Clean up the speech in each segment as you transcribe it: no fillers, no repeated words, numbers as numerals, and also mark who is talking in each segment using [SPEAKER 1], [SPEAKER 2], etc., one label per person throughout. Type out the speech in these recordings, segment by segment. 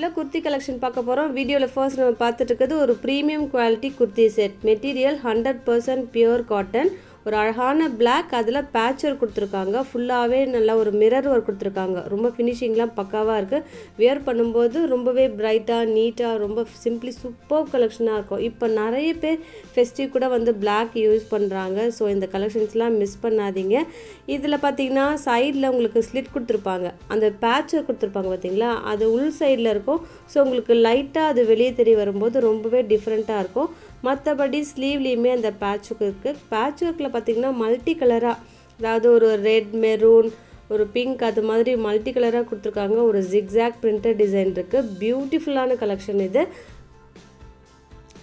[SPEAKER 1] இதில் குர்த்தி கலெக்ஷன் பார்க்க போகிறோம். வீடியோவில் ஃபர்ஸ்ட் நம்ம பார்த்துட்டு இருக்கிறது ஒரு premium quality kurti set. Material 100% pure cotton. ஒரு அழகான பிளாக், அதில் பேட்ச் ஒர்க் கொடுத்துருக்காங்க. ஃபுல்லாகவே நல்லா ஒரு மிரர் ஒர்க் கொடுத்துருக்காங்க. ரொம்ப ஃபினிஷிங்லாம் பக்காவாக இருக்குது. வியர் பண்ணும்போது ரொம்பவே பிரைட்டாக நீட்டாக ரொம்ப சிம்பிளி சூப்பர் கலெக்ஷனாக இருக்கும். இப்போ நிறைய பேர் ஃபெஸ்டிவ் கூட வந்து பிளாக் யூஸ் பண்ணுறாங்க. ஸோ இந்த கலெக்ஷன்ஸ்லாம் மிஸ் பண்ணாதீங்க. இதில் பார்த்தீங்கன்னா சைடில் உங்களுக்கு ஸ்லிட் கொடுத்துருப்பாங்க. அந்த பேட்ச் ஒர்க் கொடுத்துருப்பாங்க பார்த்தீங்களா, அது உள் சைடில் இருக்கும். ஸோ உங்களுக்கு லைட்டாக அது வெளியே தெரிய வரும்போது ரொம்பவே டிஃப்ரெண்ட்டாக இருக்கும். மற்றபடி ஸ்லீவ்லேயுமே அந்த பேட்ச் ஒர்க் இருக்குது. பேட்ச் ஒர்க்கில் பார்த்திங்கன்னா மல்டி கலராக, அதாவது ஒரு ரெட், மெரூன், ஒரு பிங்க், அது மாதிரி மல்டி கலராக கொடுத்துருக்காங்க. ஒரு ஜிக்ஸாக் பிரிண்டட் டிசைன் இருக்குது. பியூட்டிஃபுல்லான கலெக்ஷன் இது.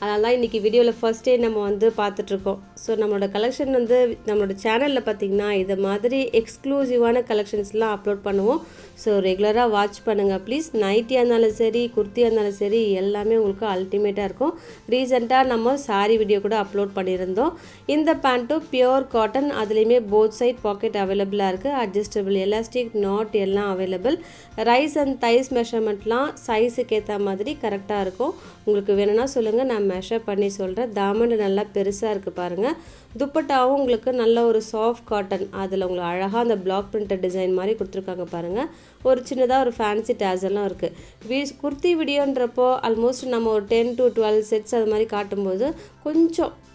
[SPEAKER 1] அதெல்லாம் இன்றைக்கி வீடியோவில் ஃபர்ஸ்டே நம்ம வந்து பார்த்துட்ருக்கோம். ஸோ நம்மளோட கலெக்ஷன் வந்து நம்மளோட சேனலில் பார்த்திங்கன்னா இது மாதிரி எக்ஸ்க்ளூசிவான கலெக்ஷன்ஸ்லாம் அப்லோட் பண்ணுவோம். ஸோ ரெகுலராக வாட்ச் பண்ணுங்கள் ப்ளீஸ். நைட்டியாக இருந்தாலும் சரி, குர்த்தியாக இருந்தாலும் சரி, எல்லாமே உங்களுக்கு அல்டிமேட்டாக இருக்கும். ரீசெண்டாக நம்ம சாரீ வீடியோ கூட அப்லோட் பண்ணியிருந்தோம். இந்த பேண்ட்டும் பியூர் காட்டன், அதுலேயுமே போத் சைட் பாக்கெட் அவைலபிளாக இருக்குது. அட்ஜஸ்டபிள், எலாஸ்டிக், நாட் எல்லாம் அவைலபிள். ரைஸ் அண்ட் தைஸ் மெஷர்மெண்ட்லாம் சைஸுக்கு ஏற்ற மாதிரி கரெக்டாக இருக்கும். உங்களுக்கு வேணும்னா சொல்லுங்கள், நான் மெஷர் பண்ணி சொல்கிறேன். தாமன் நல்லா பெருசாக இருக்குது பாருங்கள். துப்பட்டாவும் உங்களுக்கு நல்ல ஒரு சாஃப்ட் காட்டன், அதில் உங்களுக்கு அழகாக அந்த பிளாக் பிரிண்டட் டிசைன் மாதிரி கொடுத்துருக்காங்க பாருங்கள். ஒரு சின்னதாக ஒரு ஃபேன்சி டேஸெல்லாம் இருக்குது. குர்த்தி வீடியோன்றப்போ ஆல்மோஸ்ட் நம்ம ஒரு 10 to 12 செட்ஸ் அது மாதிரி காட்டும்போது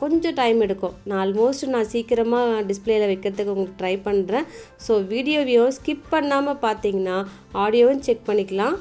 [SPEAKER 1] கொஞ்சம் டைம் எடுக்கும். நான் சீக்கிரமாக டிஸ்பிளேயில் வைக்கிறதுக்கு உங்களுக்கு ட்ரை பண்ணுறேன். ஸோ வீடியோவையும் ஸ்கிப் பண்ணாமல் பார்த்தீங்கன்னா ஆடியோவும் செக் பண்ணிக்கலாம்.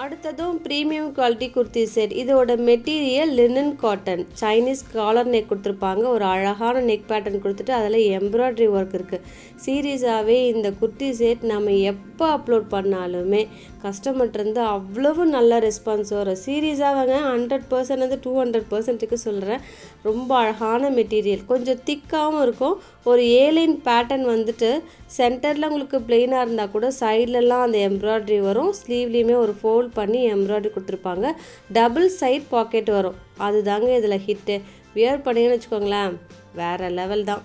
[SPEAKER 1] அடுத்ததும் ப்ரீமியம் குவாலிட்டி குர்த்தி செட். இதோட material linen cotton. Chinese collar neck கொடுத்துருப்பாங்க. ஒரு அழகான நெக் பேட்டர்ன் கொடுத்துட்டு அதில் எம்ப்ராய்டரி ஒர்க் இருக்குது. சீரியஸாகவே இந்த குர்த்தி செட் நம்ம எப்போ அப்லோட் பண்ணாலுமே கஸ்டமர்கிட்டருந்து அவ்வளவு நல்ல ரெஸ்பான்ஸ் வரும். சீரியஸாகங்க 100% வந்து 200%க்கு சொல்கிறேன். ரொம்ப அழகான மெட்டீரியல், கொஞ்சம் திக்காகவும் இருக்கும். ஒரு ஏலைன் பேட்டர்ன் வந்துட்டு சென்டரில் உங்களுக்கு பிளெயினாக இருந்தால் கூட சைட்லலாம் அந்த எம்ப்ராய்டரி வரும். ஸ்லீவ்லேயுமே ஒரு ஃபோல்ட் பண்ணி எம்ப்ராய்டரி கொடுத்துருப்பாங்க. டபுள் சைட் பாக்கெட் வரும். அதுதாங்க இதில் ஹிட்டு. வியர் பண்ணிங்கன்னு வச்சுக்கோங்களேன், வேறு லெவல் தான்.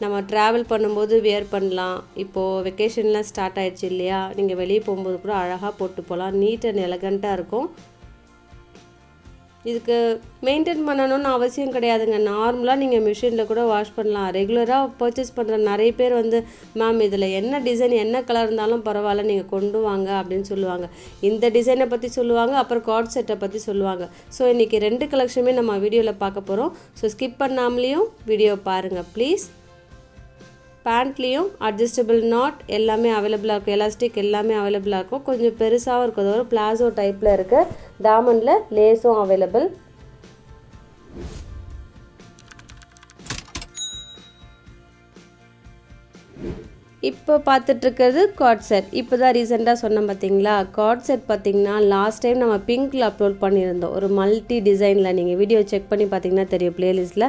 [SPEAKER 1] நம்ம ட்ராவல் பண்ணும்போது வியர் பண்ணலாம். இப்போது வெக்கேஷன்லாம் ஸ்டார்ட் ஆகிடுச்சு இல்லையா, நீங்கள் வெளியே போகும்போது கூட அழகாக போட்டு போகலாம். நீட் அண்ட் எலகண்ட்டாக இருக்கும். இதுக்கு மெயின்டைன் பண்ணணும்னு அவசியம் கிடையாதுங்க. நார்மலாக நீங்கள் மிஷினில் கூட வாஷ் பண்ணலாம். ரெகுலராக பர்ச்சேஸ் பண்ணுற நிறைய பேர் வந்து, மேம் இதில் என்ன டிசைன் என்ன கலர் இருந்தாலும் பரவாயில்ல, நீங்கள் கொண்டு வாங்க அப்படின்னு சொல்லுவாங்க. இந்த டிசைனை பற்றி சொல்லுவாங்க, அப்புறம் கார்ட் செட்டை பற்றி சொல்லுவாங்க. ஸோ இன்றைக்கி 2 கலெக்ஷனுமே நம்ம வீடியோவில் பார்க்க போகிறோம். ஸோ ஸ்கிப் பண்ணாமலேயும் வீடியோ பாருங்கள் ப்ளீஸ். பேண்ட்லேயும் அட்ஜஸ்டபிள் நாட் எல்லாமே அவைலபிளாக இருக்கும். எலாஸ்டிக் எல்லாமே அவைலபிளாக இருக்கும். கொஞ்சம் பெருசாகவும் இருக்குது. ஒரு பிளாசோ டைப்பில் இருக்குது. தாமனில் லேஸும் அவைலபிள். இப்போ பார்த்துட்ருக்கிறது கார்ட் செட். இப்போ தான் ரீசெண்டாக சொன்னோம் பார்த்தீங்களா, கார்ட் செட் பார்த்திங்கன்னா லாஸ்ட் டைம் நம்ம பிங்க்கில் அப்லோட் பண்ணியிருந்தோம். ஒரு மல்டி டிசைனில் நீங்கள் வீடியோ செக் பண்ணி பார்த்தீங்கன்னா தெரியும். ப்ளேலிஸ்ட்டில்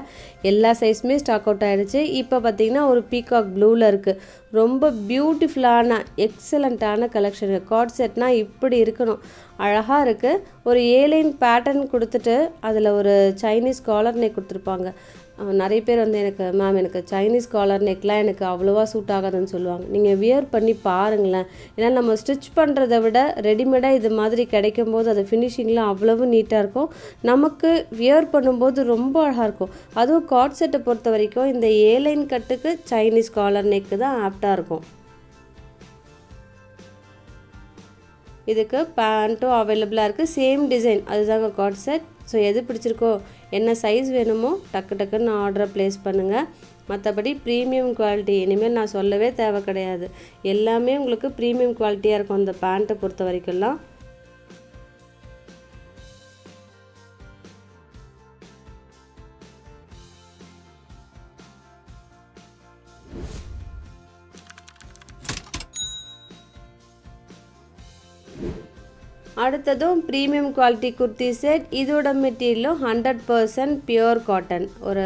[SPEAKER 1] எல்லா சைஸுமே ஸ்டாக் அவுட் ஆகிடுச்சு. இப்போ பார்த்திங்கன்னா ஒரு பீகாக் ப்ளூவில் இருக்குது. ரொம்ப பியூட்டிஃபுல்லான எக்ஸலண்ட்டான கலெக்ஷனு. கார்ட் செட்னால் இப்படி இருக்கணும். அழகாக இருக்குது. ஒரு ஏலைன் பேட்டர்ன் கொடுத்துட்டு அதில் ஒரு சைனீஸ் காலர் நெக் கொடுத்துருப்பாங்க. நிறைய பேர் வந்து எனக்கு சைனீஸ் காலர் நெக்லாம் எனக்கு அவ்வளோவா சூட் ஆகாதுன்னு சொல்லுவாங்க. நீங்கள் வியர் பண்ணி பாருங்களேன். ஏன்னா நம்ம ஸ்டிச் பண்ணுறதை விட ரெடிமேடாக இது மாதிரி கிடைக்கும் போது அது ஃபினிஷிங்லாம் அவ்வளவு நீட்டாக இருக்கும். நமக்கு வியர் பண்ணும்போது ரொம்ப அழகாக இருக்கும். அதுவும் கார்ட் செட்டை பொறுத்த வரைக்கும் இந்த ஏலைன் கட்டுக்கு சைனீஸ் காலர் நெக்கு தான் ஆப்டாக இருக்கும். இதுக்கு பேண்ட்டும் அவைலபிளாக இருக்குது. சேம் டிசைன், அதுதாங்க கார்ட் செட். ஸோ எது பிடிச்சிருக்கோ, என்ன சைஸ் வேணுமோ டக்குன்னு ஆர்டரை ப்ளேஸ் பண்ணுங்கள். மற்றபடி ப்ரீமியம் குவாலிட்டி இனிமேல் நான் சொல்லவே தேவை கிடையாது. எல்லாமே உங்களுக்கு ப்ரீமியம் குவாலிட்டியாக இருக்கும் அந்த பேண்ட்டை பொறுத்த வரைக்கும்லாம். அடுத்ததும் ப்ரீமியம் குவாலிட்டி குர்த்தி செட். இதோட மெட்டீரியலும் 100% பியூர் காட்டன். ஒரு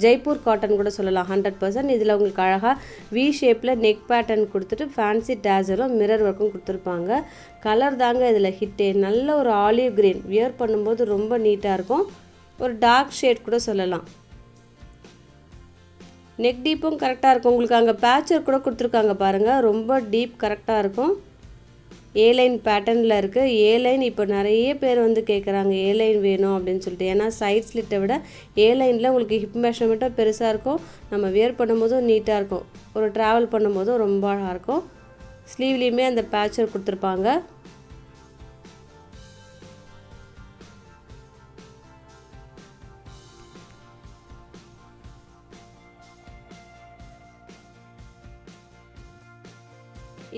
[SPEAKER 1] ஜெய்ப்பூர் காட்டன் கூட சொல்லலாம். 100%. இதில் உங்களுக்கு அழகாக வி ஷேப்பில் நெக் பேட்டர்ன் கொடுத்துட்டு ஃபேன்சி டேசரும் மிரர் ஒர்க்கும் கொடுத்துருப்பாங்க. கலர் தாங்க இதில் ஹிட்டே. நல்ல ஒரு ஆலிவ் கிரீன். வியர் பண்ணும்போது ரொம்ப நீட்டாக இருக்கும். ஒரு டார்க் ஷேட் கூட சொல்லலாம். நெக் டீப்பும் கரெக்டாக இருக்கும். உங்களுக்கு அங்கே பேட்சர் கூட கொடுத்துருக்காங்க பாருங்கள், ரொம்ப டீப் கரெக்டாக இருக்கும். ஏ லைன் பேட்டர்னில் இருக்குது. ஏ லைன் இப்போ நிறைய பேர் வந்து கேட்குறாங்க ஏ லைன் வேணும் அப்படின்னு சொல்லிட்டு. ஏன்னா சைட் ஸ்லிட்டை விட ஏ லைனில் உங்களுக்கு ஹிப் மெஷர்மெண்ட்டும் பெருசாக இருக்கும், நம்ம வியர் பண்ணும்போதும் நீட்டாக இருக்கும், ஒரு ட்ராவல் பண்ணும்போதும் ரொம்ப அழகாக இருக்கும். ஸ்லீவ்லேயுமே அந்த பேட்சர் கொடுத்துருப்பாங்க.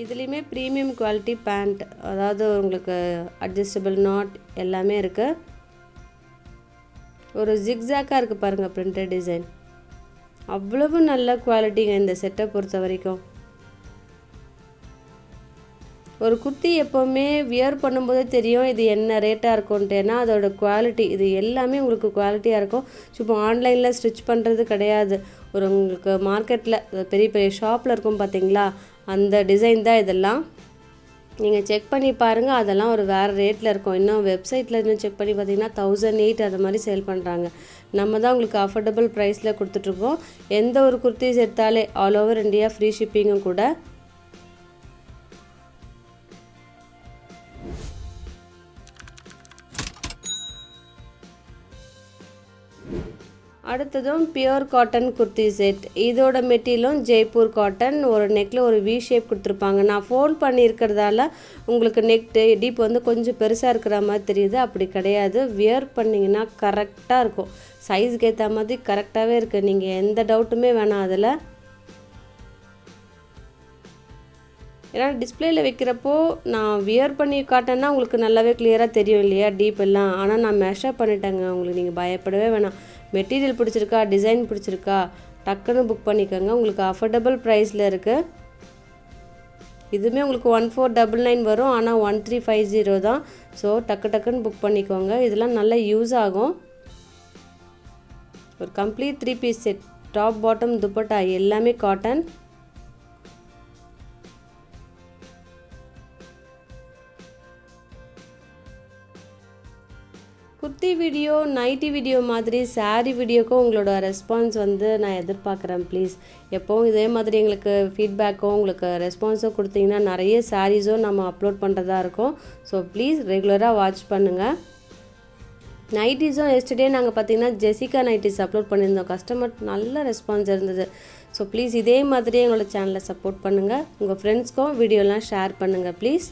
[SPEAKER 1] இதுலேயுமே ப்ரீமியம் குவாலிட்டி பேண்ட், அதாவது உங்களுக்கு அட்ஜஸ்டபிள் நாட் எல்லாமே இருக்குது. ஒரு ஜிக்ஸாக்காக இருக்குது பாருங்கள் பிரிண்டட் டிசைன், அவ்வளவு நல்ல குவாலிட்டிங்க இந்த செட்டை பொறுத்த வரைக்கும். ஒரு குர்த்தி எப்போவுமே வியர் பண்ணும்போதே தெரியும் இது என்ன ரேட்டாக இருக்கும்ன்ட்டு. ஏன்னா அதோட குவாலிட்டி, இது எல்லாமே உங்களுக்கு குவாலிட்டியாக இருக்கும். இப்போ ஆன்லைனில் ஸ்டிச் பண்ணுறது கிடையாது. ஒரு உங்களுக்கு மார்க்கெட்டில் பெரிய பெரிய ஷாப்பில் இருக்கும் பார்த்தீங்களா, அந்த டிசைன் தான் இதெல்லாம். நீங்கள் செக் பண்ணி பாருங்கள், அதெல்லாம் ஒரு வேறு ரேட்டில் இருக்கும். இன்னும் வெப்சைட்டில் இன்னும் செக் பண்ணி பார்த்தீங்கன்னா 1008 அது மாதிரி சேல் பண்ணுறாங்க. நம்ம தான் உங்களுக்கு அஃபோர்டபுள் ப்ரைஸில் கொடுத்துட்ருக்கோம். எந்த ஒரு குர்த்திஸ் எடுத்தாலே ஆல் ஓவர் இந்தியா ஃப்ரீ ஷிப்பிங்கும் கூட. அடுத்ததும் பியூர் காட்டன் குர்த்தி செட். இதோட மெட்டீரியலும் ஜெய்ப்பூர் காட்டன். ஒரு நெக்கில் ஒரு வி ஷேப் கொடுத்துருப்பாங்க. நான் ஃபோல்ட் பண்ணியிருக்கிறதால உங்களுக்கு நெக் டீப் வந்து கொஞ்சம் பெருசாக இருக்கிற மாதிரி தெரியுது, அப்படி கிடையாது. வியர் பண்ணிங்கன்னா கரெக்டாக இருக்கும், சைஸுக்கு ஏற்ற மாதிரி கரெக்டாகவே இருக்குது. நீங்கள் எந்த டவுட்டுமே வேணாம் அதில். ஏன்னா டிஸ்பிளேயில் வைக்கிறப்போ நான் வியர் பண்ணி காட்டேன்னா உங்களுக்கு நல்லாவே கிளியராக தெரியும் இல்லையா டீப் எல்லாம். ஆனால் நான் மெஷர் பண்ணிட்டேங்க, உங்களுக்கு நீங்கள் பயப்படவே வேணாம். மெட்டீரியல் பிடிச்சிருக்கா, டிசைன் பிடிச்சிருக்கா, டக்குன்னு புக் பண்ணிக்கோங்க. உங்களுக்கு அஃபோர்டபுள் ப்ரைஸில் இருக்குது. இதுவுமே உங்களுக்கு 1499 வரும், ஆனால் 1350 தான். ஸோ டக்குன்னு புக் பண்ணிக்கோங்க. இதெல்லாம் நல்லா யூஸ் ஆகும். ஒரு complete 3 piece set, top bottom dupatta எல்லாமே cotton. Kurti video, nightie video மாதிரி சாரீ வீடியோக்கும் உங்களோட ரெஸ்பான்ஸ் வந்து நான் எதிர்பார்க்குறேன். ப்ளீஸ் எப்போவும் இதே மாதிரி எங்களுக்கு ஃபீட்பேக்கும் உங்களுக்கு ரெஸ்பான்ஸும் கொடுத்தீங்கன்னா நிறைய சாரீஸும் நம்ம அப்லோட் பண்ணுறதா இருக்கும். ஸோ ப்ளீஸ் ரெகுலராக வாட்ச் பண்ணுங்கள். நைட்டிஸும் எஸ்டர்டே நாங்கள் பார்த்தீங்கன்னா ஜெசிகா நைட்டிஸ் அப்லோட் பண்ணியிருந்தோம். கஸ்டமர் நல்ல ரெஸ்பான்ஸ் இருந்தது. ஸோ ப்ளீஸ் இதே மாதிரியே எங்களோட சேனலை சப்போர்ட் பண்ணுங்கள். உங்கள் ஃப்ரெண்ட்ஸ்க்கும் வீடியோலாம் ஷேர் பண்ணுங்கள் ப்ளீஸ்.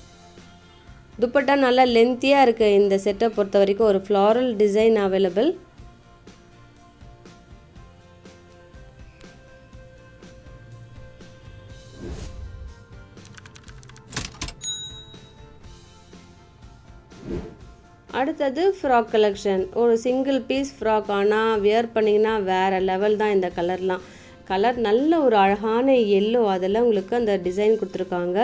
[SPEAKER 1] துப்பட்டா நல்லா லென்த்தியாக இருக்குது இந்த செட்டை பொறுத்த வரைக்கும். ஒரு ஃப்ளாரல் டிசைன் அவைலபிள். அடுத்தது ஃப்ராக் கலெக்ஷன். ஒரு சிங்கிள் பீஸ் ஃப்ராக், ஆனால் வியர் பண்ணிங்கன்னா வேறு லெவல் தான். இந்த கலர் நல்ல ஒரு அழகான எல்லோ, அதெல்லாம் உங்களுக்கு அந்த டிசைன் கொடுத்துருக்காங்க.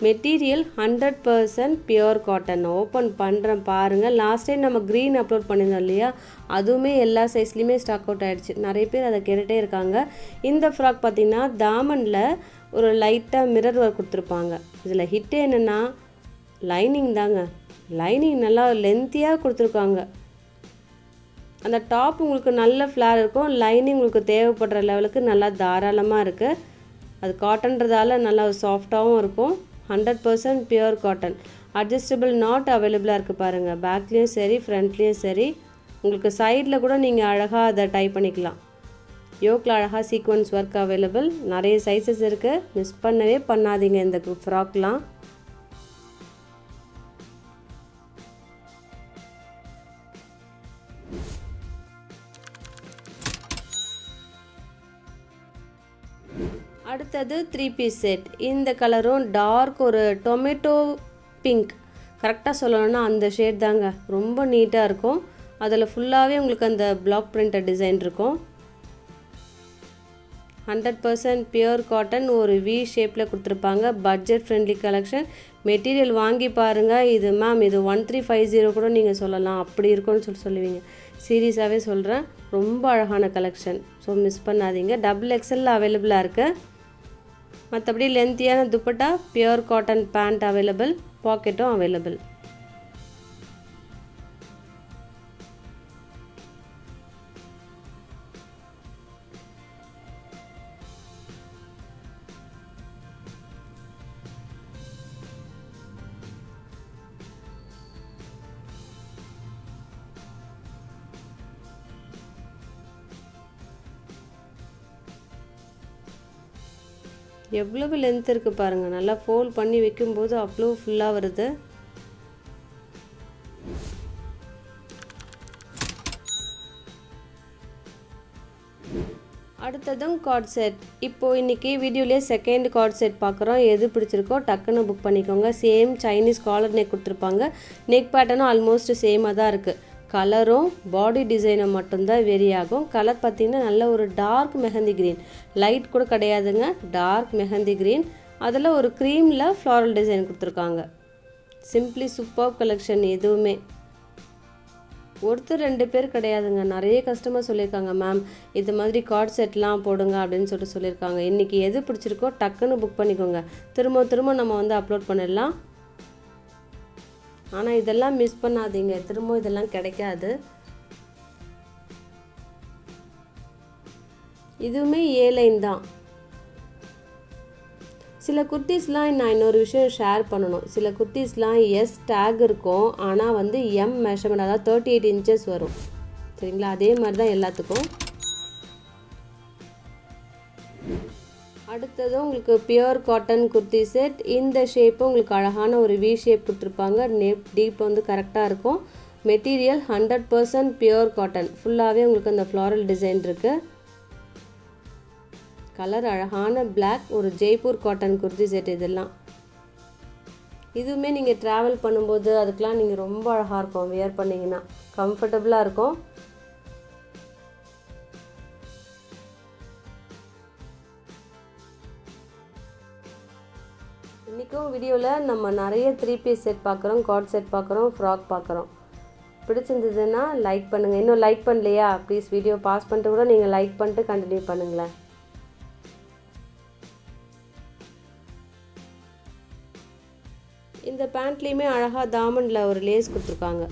[SPEAKER 1] Material 100% pure cotton. ஓப்பன் பண்ணுறேன் பாருங்கள். லாஸ்ட் டைம் நம்ம க்ரீன் அப்லோட் பண்ணியிருந்தோம் இல்லையா, அதுவுமே எல்லா சைஸ்லேயுமே ஸ்டாக் அவுட் ஆகிடுச்சு. நிறைய பேர் அதை கேட்டுகிட்டே இருக்காங்க. இந்த ஃப்ராக் பார்த்திங்கன்னா தாமனில் ஒரு லைட்டாக மிரர் ஒர்க் கொடுத்துருப்பாங்க. இதில் ஹிட்டு என்னென்னா லைனிங் தாங்க. லைனிங் நல்லா லென்த்தியாக கொடுத்துருக்காங்க. அந்த டாப் உங்களுக்கு நல்ல ஃப்ளார் இருக்கும், லைனிங் உங்களுக்கு தேவைப்படுற லெவலுக்கு நல்லா தாராளமாக இருக்குது. அது காட்டன்றதால நல்லா சாஃப்டாகவும் இருக்கும். 100% பியூர் காட்டன். அட்ஜஸ்டபிள் நாட் அவைலபிளாக இருக்குது பாருங்கள். பேக்லேயும் சரி ஃப்ரண்ட்லேயும் சரி. உங்களுக்கு சைடில் கூட நீங்கள் அழகாக அதை டை பண்ணிக்கலாம். யோக்கில் அழகாக சீக்வன்ஸ் ஒர்க் அவைலபிள். நிறைய சைஸஸ் இருக்குது, மிஸ் பண்ணவே பண்ணாதீங்க இந்த ஃப்ராக்லாம். அடுத்தது 3 பீஸ் செட். இந்த கலரும் டார்க் ஒரு டொமேட்டோ பிங்க், கரெக்டாக சொல்லணும்னா அந்த ஷேட் தாங்க. ரொம்ப நீட்டாக இருக்கும். அதில் ஃபுல்லாகவே உங்களுக்கு அந்த பிளாக் பிரிண்டட் டிசைன் இருக்கும். 100% பியூர் காட்டன். ஒரு வி ஷேப்பில் கொடுத்துருப்பாங்க. Budget friendly collection. மெட்டீரியல் வாங்கி பாருங்கள். இது மேம் இது 1350 கூட நீங்கள் சொல்லலாம், அப்படி இருக்கும்னு சொல்லுவீங்க. சீரியஸாகவே சொல்கிறேன், ரொம்ப அழகான கலெக்ஷன். ஸோ மிஸ் பண்ணாதீங்க. XXL அவைலபிளாக இருக்குது. மற்றபடி லென்த்தியான dupatta, pure cotton pant available, பாக்கெட்டும் அவைலபிள். எவ்வளவு லென்த் இருக்குது பாருங்கள். நல்லா ஃபோல்ட் பண்ணி வைக்கும்போது அவ்வளோ ஃபுல்லாக வருது. அடுத்ததும் கார்ட் செட். இப்போது இன்றைக்கி வீடியோலேயே செகண்ட் கார்ட் செட் பார்க்குறோம். எது பிடிச்சிருக்கோ டக்குன்னு புக் பண்ணிக்கோங்க. சேம் சைனீஸ் காலர் நெக் கொடுத்துருப்பாங்க. நெக் பேட்டர்னும் ஆல்மோஸ்ட் சேமாக தான் இருக்குது. கலரும் பாடி டிசைனும் மட்டும்தான் வேரி ஆகும். கலர் பார்த்திங்கன்னா நல்ல ஒரு டார்க் மெஹந்தி க்ரீன், லைட் கூட கிடையாதுங்க, டார்க் மெஹந்தி க்ரீன். அதில் ஒரு க்ரீமில் ஃப்ளாரல் டிசைன் கொடுத்துருக்காங்க. Simply super collection. எதுவுமே ஒருத்தர் 2 பேர் கிடையாதுங்க, நிறைய கஸ்டமர் சொல்லியிருக்காங்க, மேம் இது மாதிரி கார்ட் செட்லாம் போடுங்க அப்படின்னு சொல்லியிருக்காங்க. இன்றைக்கி எது பிடிச்சிருக்கோ டக்குன்னு புக் பண்ணிக்கோங்க. திரும்ப நம்ம வந்து அப்லோட் பண்ணிடலாம். ஆனால் இதெல்லாம் மிஸ் பண்ணாதீங்க, திரும்ப இதெல்லாம் கிடைக்காது. இதுவுமே ஏ லைன் தான். சில குர்த்திஸ்லாம் நான் இன்னொரு விஷயம் ஷேர் பண்ணணும். சில குர்த்திஸ்லாம் எஸ் டேக் இருக்கும், ஆனால் வந்து எம் மெஷர்மெண்ட், அதாவது 38 இன்ச்சஸ் வரும். சரிங்களா? அதே மாதிரி தான் எல்லாத்துக்கும். அடுத்தது உங்களுக்கு பியூர் காட்டன் குர்த்தி செட். இந்த ஷேப்பு உங்களுக்கு அழகான ஒரு வி ஷேப் கொடுத்துருப்பாங்க. நெக் டீப் வந்து கரெக்டாக இருக்கும். Material 100% pure cotton. ஃபுல்லாகவே உங்களுக்கு அந்த ஃப்ளாரல் டிசைன் இருக்குது. கலர் அழகான பிளாக், ஒரு ஜெய்ப்பூர் காட்டன் குர்த்தி செட். இதெல்லாம் இதுவுமே நீங்கள் ட்ராவல் பண்ணும்போது அதுக்கெலாம் நீங்கள் ரொம்ப அழகாக இருக்கும். வியர் பண்ணிங்கன்னா கம்ஃபர்டபுளாக இருக்கும். இன்றைக்கும் வீடியோவில் நம்ம நிறைய 3 பீஸ் செட் பார்க்குறோம், கார்ட் செட் பார்க்குறோம், ஃப்ராக் பார்க்குறோம். பிடிச்சிருந்ததுன்னா லைக் பண்ணுங்கள். இன்னும் லைக் பண்ணலையா ப்ளீஸ் வீடியோ பாஸ் பண்ணிட்டு கூட நீங்கள் லைக் பண்ணிட்டு கண்டினியூ பண்ணுங்களேன். இந்த பேண்ட்லேயுமே அழகாக தாமண்டில் ஒரு லேஸ் கொடுத்துருக்காங்க.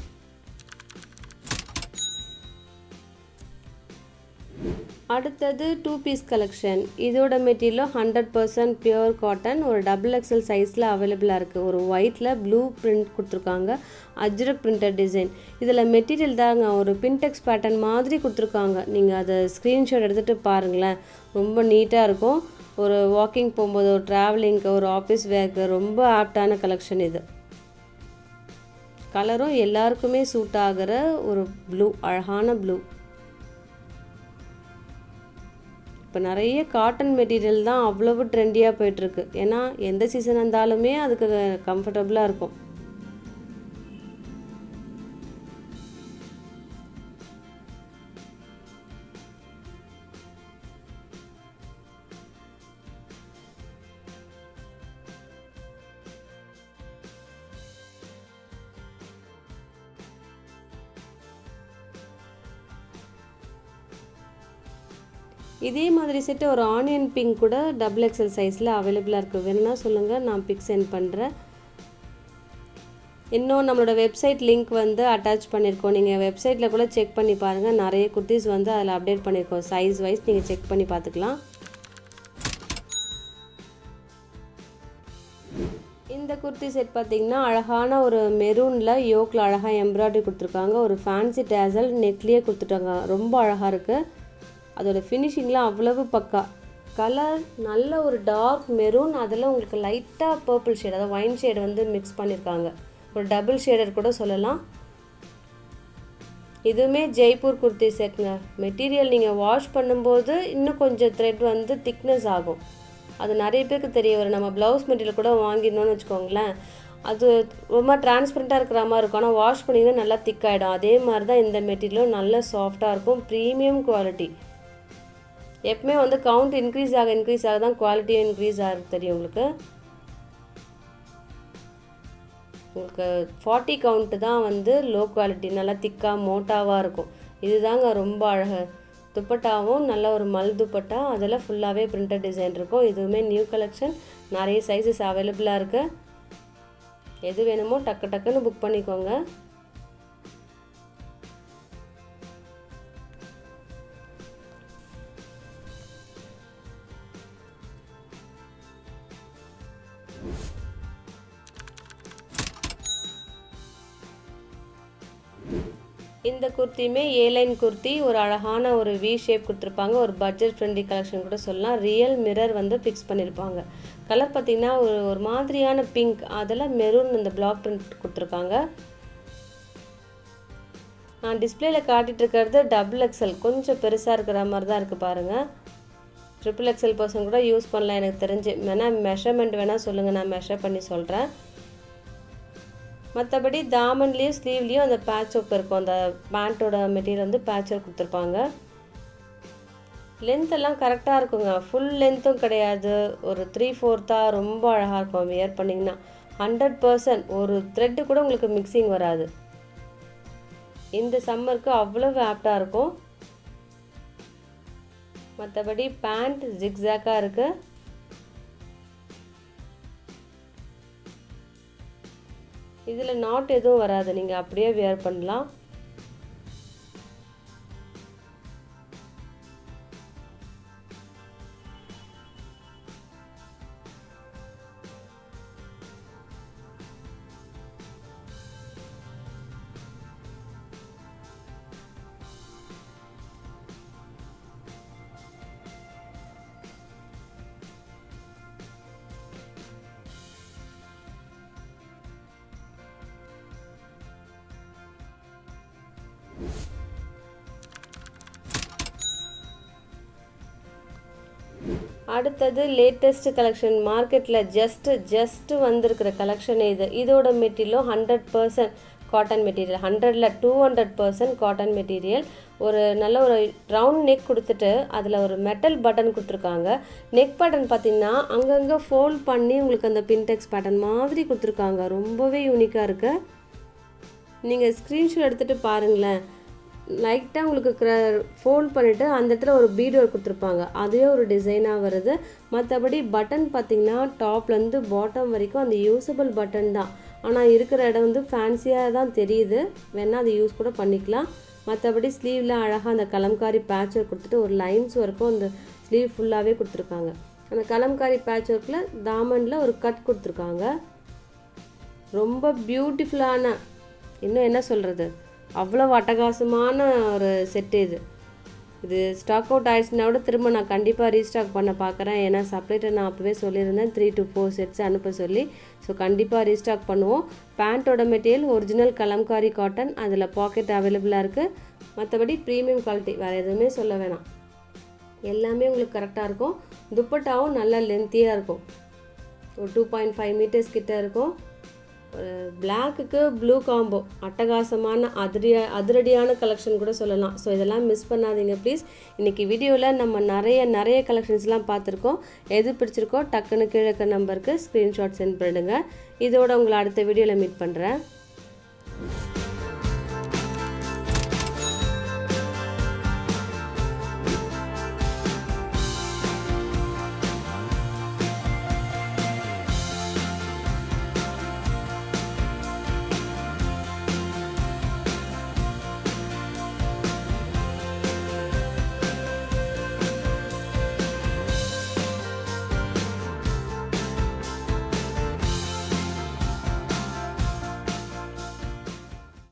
[SPEAKER 1] அடுத்தது 2 பீஸ் கலெக்ஷன். இதோட மெட்டீரியலும் 100% பியூர் காட்டன். ஒரு XXL சைஸில் அவைலபிளாக இருக்குது. ஒரு ஒயிட்டில் ப்ளூ பிரிண்ட் கொடுத்துருக்காங்க, அஜ்ரக் பிரிண்டட் டிசைன். இதில் மெட்டீரியல் தாங்க ஒரு பின்டெக்ஸ் பேட்டர்ன் மாதிரி கொடுத்துருக்காங்க. நீங்கள் அதை ஸ்க்ரீன்ஷாட் எடுத்துகிட்டு பாருங்களேன், ரொம்ப நீட்டாக இருக்கும். ஒரு வாக்கிங் போகும்போது, ஒரு ட்ராவலிங்க்கு, ஒரு ஆஃபீஸ் வேர்க்கு ரொம்ப ஆப்டான கலெக்ஷன் இது. கலரும் எல்லாருக்குமே சூட் ஆகிற ஒரு ப்ளூ, அழகான ப்ளூ. இப்போ நிறைய காட்டன் மெட்டீரியல் தான் அவ்வளவு ட்ரெண்டியாக போயிட்டுருக்கு. ஏன்னா எந்த சீசன் இருந்தாலுமே அதுக்கு கம்ஃபர்டபுளாக இருக்கும். இதே மாதிரி செட்டு ஒரு ஆனியன் பிங்க் கூட XXL சைஸில் அவைலபிளாக இருக்குது. வேணும்னா சொல்லுங்கள், நான் பிக் சென்ட் பண்ணுறேன். இன்னும் நம்மளோட வெப்சைட் லிங்க் வந்து அட்டாச் பண்ணியிருக்கோம். நீங்கள் வெப்சைட்டில் கூட செக் பண்ணி பாருங்கள். நிறைய குர்த்திஸ் வந்து அதில் அப்டேட் பண்ணியிருக்கோம். சைஸ் வைஸ் நீங்கள் செக் பண்ணி பார்த்துக்கலாம். இந்த குர்த்தி செட் பார்த்திங்கன்னா அழகான ஒரு மெரூனில் யோக்கில் அழகாக எம்ப்ராய்டரி கொடுத்துருக்காங்க. ஒரு ஃபேன்சி டேசல் நெக்லேயே கொடுத்துட்டாங்க. ரொம்ப அழகாக இருக்குது. அதோட ஃபினிஷிங்லாம் அவ்வளவு பக்கா. கலர் நல்ல ஒரு டார்க் மெரூன், அதில் உங்களுக்கு லைட்டாக பர்பிள் ஷேட், அதாவது ஒயின் ஷேட் வந்து மிக்ஸ் பண்ணியிருக்காங்க. ஒரு டபுள் ஷேடர் கூட சொல்லலாம். இதுவுமே ஜெய்ப்பூர் குர்த்தி செட்டுங்க. மெட்டீரியல் நீங்கள் வாஷ் பண்ணும்போது இன்னும் கொஞ்சம் த்ரெட் வந்து திக்னஸ் ஆகும். அது நிறைய பேருக்கு தெரிய வரும். நம்ம ப்ளவுஸ் மெட்டீரியல் கூட வாங்கிடணும்னு வச்சுக்கோங்களேன், அது ரொம்ப டிரான்ஸ்பரண்ட்டாக இருக்கிற மாதிரி இருக்கும். ஆனால் வாஷ் பண்ணிங்கன்னா நல்லா திக்காகிடும். அதே மாதிரி தான் இந்த மெட்டீரியலும் நல்ல சாஃப்டாக இருக்கும். Premium quality. எப்பவுமே வந்து கவுண்ட் இன்க்ரீஸ் ஆக தான் குவாலிட்டியும் இன்க்ரீஸ் ஆக தெரியும். உங்களுக்கு 40 கவுண்ட்டு தான் வந்து லோ குவாலிட்டி, நல்லா திக்காக மோட்டாவாக இருக்கும். இதுதாங்க ரொம்ப அழகு. துப்பட்டாவும் நல்ல ஒரு மல் துப்பட்டா, அதில் ஃபுல்லாகவே பிரிண்டட் டிசைன் இருக்கும். இதுவுமே நியூ கலெக்ஷன். நிறைய சைஸஸ் அவைலபிளாக இருக்குது. எது வேணுமோ டக்குன்னு புக் பண்ணிக்கோங்க. இந்த குர்த்தியுமே ஏலைன் குர்த்தி, ஒரு அழகான ஒரு வி ஷேப் கொடுத்துருப்பாங்க. ஒரு பட்ஜெட் ஃப்ரெண்ட்லி கலெக்ஷன் கூட சொல்லலாம். ரியல் மிரர் வந்து ஃபிக்ஸ் பண்ணியிருப்பாங்க. கலர் பார்த்திங்கன்னா ஒரு மாதிரியான பிங்க், அதில் மெரூன் இந்த பிளாக் பிரிண்ட் கொடுத்துருக்காங்க. நான் டிஸ்பிளேயில் காட்டிகிட்டு இருக்கிறது XXL, கொஞ்சம் பெருசாக இருக்கிற மாதிரி தான் இருக்குது பாருங்கள். XXL பர்சன் கூட யூஸ் பண்ணலாம் எனக்கு தெரிஞ்சு. வேணால் மெஷர்மெண்ட் வேணால் சொல்லுங்கள், நான் மெஷர் பண்ணி சொல்கிறேன். மற்றபடி தாமன்லேயும் ஸ்லீவ்லேயும் அந்த பேட்ச் ஒர்க் இருக்கும். அந்த பேண்ட்டோட மெட்டீரியல் வந்து பேட்ச் ஒர்க் கொடுத்துருப்பாங்க. லென்த் எல்லாம் கரெக்டாக இருக்குங்க. ஃபுல் லென்த்தும் கிடையாது, ஒரு 3/4 ரொம்ப அழகாக இருக்கும் வியர் பண்ணிங்கன்னா. 100% ஒரு த்ரெட்டு கூட உங்களுக்கு மிக்சிங் வராது. இந்த சம்மருக்கு அவ்வளவு ஆப்டாக இருக்கும். மற்றபடி பேண்ட் ஜிக்ஸாக்காக இருக்குது. இதில் நாட் எதுவும் வராது, நீங்கள் அப்படியே வியர் பண்ணலாம். அடுத்தது லேட்டஸ்ட் கலெக்ஷன், மார்க்கெட்டில் ஜஸ்ட் வந்திருக்கிற கலெக்ஷன் இது. இதோட மெட்டீரியலும் 100% காட்டன் மெட்டீரியல், 100ல் 200% காட்டன் மெட்டீரியல். ஒரு நல்ல ஒரு ரவுண்ட் நெக் கொடுத்துட்டு அதில் ஒரு மெட்டல் பட்டன் கொடுத்துருக்காங்க. நெக் பட்டன் பார்த்திங்கன்னா அங்கங்கே ஃபோல்ட் பண்ணி உங்களுக்கு அந்த பின்டெக்ஸ் பேட்டர்ன் மாதிரி கொடுத்துருக்காங்க. ரொம்பவே யூனிக்காக இருக்குது. நீங்கள் ஸ்க்ரீன்ஷாட் எடுத்துகிட்டு பாருங்களேன். லைட்டாக உங்களுக்கு ஃபோல்ட் பண்ணிவிட்டு அந்த இடத்துல ஒரு பீட் ஒர்க் கொடுத்துருப்பாங்க. அதுவே ஒரு டிசைனாக வருது. மற்றபடி பட்டன் பார்த்திங்கன்னா டாப்லேருந்து பாட்டம் வரைக்கும் அந்த யூஸபிள் பட்டன் தான். ஆனால் இருக்கிற இடம் வந்து ஃபேன்சியாக தான் தெரியுது. வேணால் அதை யூஸ் கூட பண்ணிக்கலாம். மற்றபடி ஸ்லீவில் அழகாக அந்த கலம்காரி பேட்ச் ஒர்க் கொடுத்துட்டு ஒரு லைன்ஸ் ஒர்க்கும் அந்த ஸ்லீவ் ஃபுல்லாகவே கொடுத்துருக்காங்க. அந்த கலம்காரி பேட்ச் ஒர்க்கில் தாமனில் ஒரு கட் கொடுத்துருக்காங்க. ரொம்ப பியூட்டிஃபுல்லான, இன்னும் என்ன சொல்கிறது, அவ்வளோ அட்டகாசமான ஒரு செட்டு இது ஸ்டாக் அவுட் ஆயிடுச்சுன்னா கூட திரும்ப நான் கண்டிப்பாக ரீஸ்டாக் பண்ண பார்க்குறேன். ஏன்னா சப்ளைட்டர் நான் அப்போவே சொல்லியிருந்தேன் 3 to 4 செட்ஸ் அனுப்ப சொல்லி. ஸோ கண்டிப்பாக ரீஸ்டாக் பண்ணுவோம். பேண்ட்டோட மெட்டீரியல் ஒரிஜினல் கலம்காரி காட்டன், அதில் பாக்கெட் அவைலபிளாக இருக்குது. மற்றபடி ப்ரீமியம் குவாலிட்டி, வேறு எதுவுமே சொல்ல வேணாம். எல்லாமே உங்களுக்கு கரெக்டாக இருக்கும். துப்பட்டாவும் நல்லா லென்த்தியாக இருக்கும். ஒரு 2.5 மீட்டர்ஸ் கிட்ட இருக்கும். பிளாக்குக்கு ப்ளூ காம்போ, அட்டகாசமான அதிரடியான கலெக்ஷன் கூட சொல்லலாம். ஸோ இதெல்லாம் மிஸ் பண்ணாதீங்க ப்ளீஸ். இன்றைக்கி வீடியோவில் நம்ம நிறைய கலெக்ஷன்ஸ்லாம் பார்த்துருக்கோம். எது பிடிச்சிருக்கோ டக்குன்னு கீழே நம்பருக்கு ஸ்க்ரீன்ஷாட் சென்ட் பண்ணிடுங்க. இதோட உங்களை அடுத்த வீடியோவில் மீட் பண்ணுறேன்.